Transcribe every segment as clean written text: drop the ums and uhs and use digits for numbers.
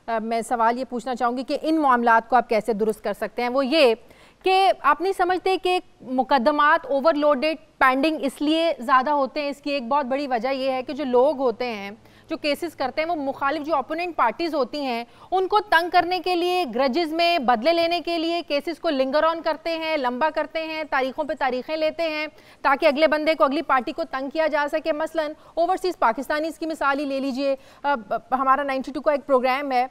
میں سوال یہ پوچھنا چاہوں گی کہ ان معاملات کو آپ کیسے درست کر سکتے ہیں، وہ یہ کہ آپ نہیں سمجھتے کہ مقدمات اوور لوڈڈ پینڈنگ اس لیے زیادہ ہوتے ہیں؟ اس کی ایک بہت بڑی وجہ یہ ہے کہ جو لوگ ہوتے ہیں جو کیسز کرتے ہیں وہ مخالف جو اپوننٹ پارٹیز ہوتی ہیں ان کو تنگ کرنے کے لیے، گرجز میں بدلے لینے کے لیے کیسز کو لنگر آن کرتے ہیں، لمبا کرتے ہیں، تاریخوں پہ تاریخیں لیتے ہیں تاکہ اگلے بندے کو، اگلی پارٹی کو تنگ کیا جا سکے۔ مثلا اوورسیز پاکستانیز کی مثال ہی لے لیجئے، ہمارا 92 کا ایک پروگرام ہے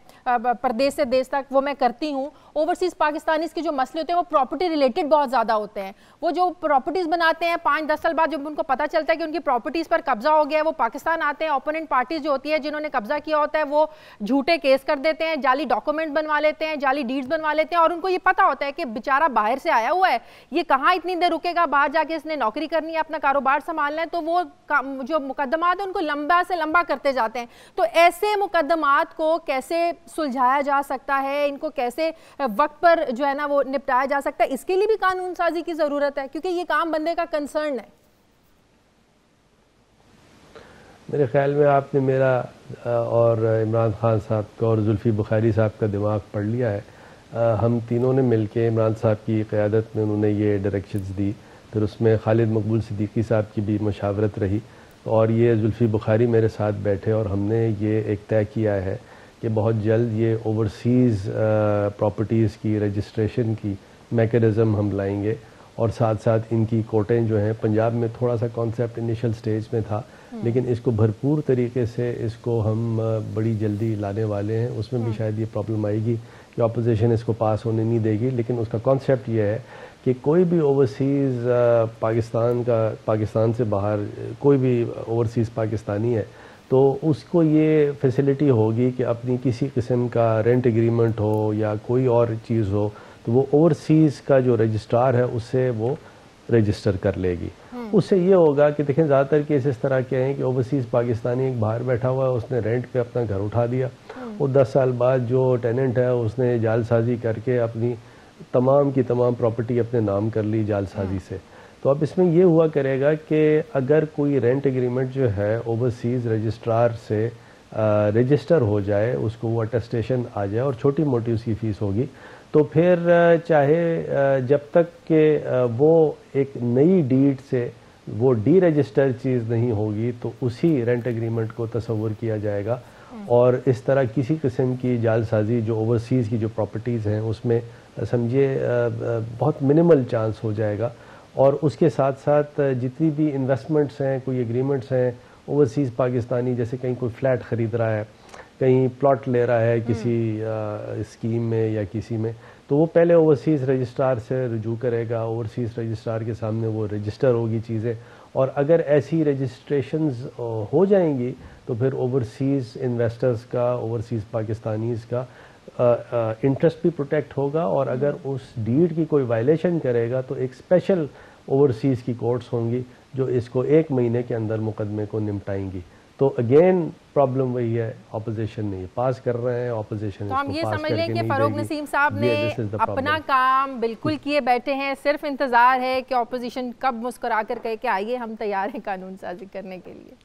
پردیس سے دیس تک، وہ میں کرتی ہوں۔ اوورسیز پاکستانیز کے جو مسئلے ہوتے ہیں وہ پراپرٹی ریلیٹڈ بہت زیادہ ہوتے ہیں۔ وہ جو پراپرٹیز بناتے ہیں 5-10 سال بعد جب ان کو پتہ چلتا ہے کہ ان کی پراپرٹیز پر قبضہ ہو گیا ہے، وہ پاکستان آتے ہیں، اپوننٹ پارٹیز جو ہوتی ہے جنہوں نے قبضہ کیا ہوتا ہے وہ جھوٹے کیس کر دیتے ہیں، جعلی ڈاکومنٹ بنوا لیتے ہیں، جعلی ڈیڈز بنوا لیتے ہیں، اور ان کو یہ پتہ ہوتا ہے کہ بیچارہ باہر سے آیا ہوا ہے، یہ کہاں اتنی دیر رکے گا، باہر جا کے اس نے نوکری کرنی ہے، اپنا کاروبار سنبھالنا ہے، تو وہ جو مقدمات ہیں ان کو لمبا سے لمبا کرتے جاتے ہیں۔ تو ایسے مقدمات کو کیسے سلجھایا جا سکتا ہے، ان کو کیسے وقت پر جو ہے نا وہ نپٹایا جا سکتا ہے، اس کے لیے بھی قانون سازی کی ضرورت ہے، کیونکہ یہ کام بندے کا کنسرن ہے۔ میرے خیال میں آپ نے میرا اور عمران خان صاحب کا اور زلفی بخاری صاحب کا دماغ پڑھ لیا ہے۔ ہم تینوں نے مل کے عمران صاحب کی قیادت میں انہوں نے یہ ڈائریکشنز دی، پھر اس میں خالد مقبول صدیقی صاحب کی بھی مشاورت رہی، اور یہ زلفی بخاری میرے ساتھ بیٹھے اور ہم نے یہ ایک طے کیا ہے کہ بہت جلد یہ اوورسیز پراپرٹیز کی رجسٹریشن کی میکانزم ہم لائیں گے، اور ساتھ ساتھ ان کی کوٹیں جو ہیں، پنجاب میں تھوڑا سا کانسیپٹ انیشل سٹیج میں تھا لیکن اس کو بھرپور طریقے سے اس کو ہم بڑی جلدی لانے والے ہیں۔ اس میں بھی شاید یہ پرابلم آئے گی کہ اپوزیشن اس کو پاس ہونے نہیں دے گی، لیکن اس کا کانسیپٹ یہ ہے کہ کوئی بھی اوورسیز پاکستان سے باہر کوئی بھی اوورسیز پاکستانی ہے تو اس کو یہ فیسلٹی ہوگی کہ اپنی کسی قسم کا رینٹ ایگریمنٹ ہو یا کوئی اور چیز ہو تو وہ اوورسیز کا جو رجسٹرار ہے اس سے وہ رجسٹر کر لے گی۔ اس سے یہ ہوگا کہ دیکھیں زیادہ تر کیس اس طرح کے ہیں کہ اوورسیز پاکستانی ایک باہر بیٹھا ہوا ہے، اس نے رینٹ پہ اپنا گھر اٹھا دیا، وہ 10 سال بعد جو ٹیننٹ ہے اس نے جعل سازی کر کے اپنی تمام کی تمام پراپرٹی اپنے نام کر لی جعل سازی سے۔ تو اب اس میں یہ ہوا کرے گا کہ اگر کوئی رینٹ ایگریمنٹ جو ہے اوورسیز رجسٹرار سے رجسٹر ہو جائے، اس کو وہ اٹیسٹیشن آ جائے اور چھوٹی موٹی اس کی فیس ہوگی، تو پھر چاہے جب تک کہ وہ ایک نئی ڈیڈ سے وہ ڈی رجسٹر چیز نہیں ہوگی تو اسی رینٹ ایگریمنٹ کو تصور کیا جائے گا، اور اس طرح کسی قسم کی جعل سازی جو اوورسیز کی جو پراپرٹیز ہیں اس میں سمجھے بہت منیمل چانس ہو جائے گا۔ اور اس کے ساتھ ساتھ جتنی بھی انویسٹمنٹس ہیں، کوئی ایگریمنٹس ہیں اوورسیز پاکستانی، جیسے کہیں کوئی فلیٹ خرید رہا ہے، کہیں پلاٹ لے رہا ہے کسی اسکیم میں یا کسی میں، تو وہ پہلے اوورسیز رجسٹرار سے رجوع کرے گا، اوورسیز رجسٹرار کے سامنے وہ رجسٹر ہوگی چیزیں، اور اگر ایسی رجسٹریشنز ہو جائیں گی تو پھر اوورسیز انویسٹرز کا، اوورسیز پاکستانیز کا انٹرسٹ بھی پروٹیکٹ ہوگا، اور اگر اس ڈیڈ کی کوئی وائلیشن کرے گا تو ایک اسپیشل اوورسیز کی کورٹس ہوں گی جو اس کو 1 مہینے کے اندر مقدمے کو نمٹائیں گی۔ تو اگین پرابلم وہی ہے، اپوزیشن نے یہ پاس کر رہے ہیں، اپوزیشن تو ہم یہ سمجھ لیں کہ فاروق نسیم صاحب نے اپنا کام بالکل کیے بیٹھے ہیں، صرف انتظار ہے کہ اپوزیشن کب مسکرا کر کہے کہ آئیے ہم تیار ہیں قانون سازی کرنے کے لیے۔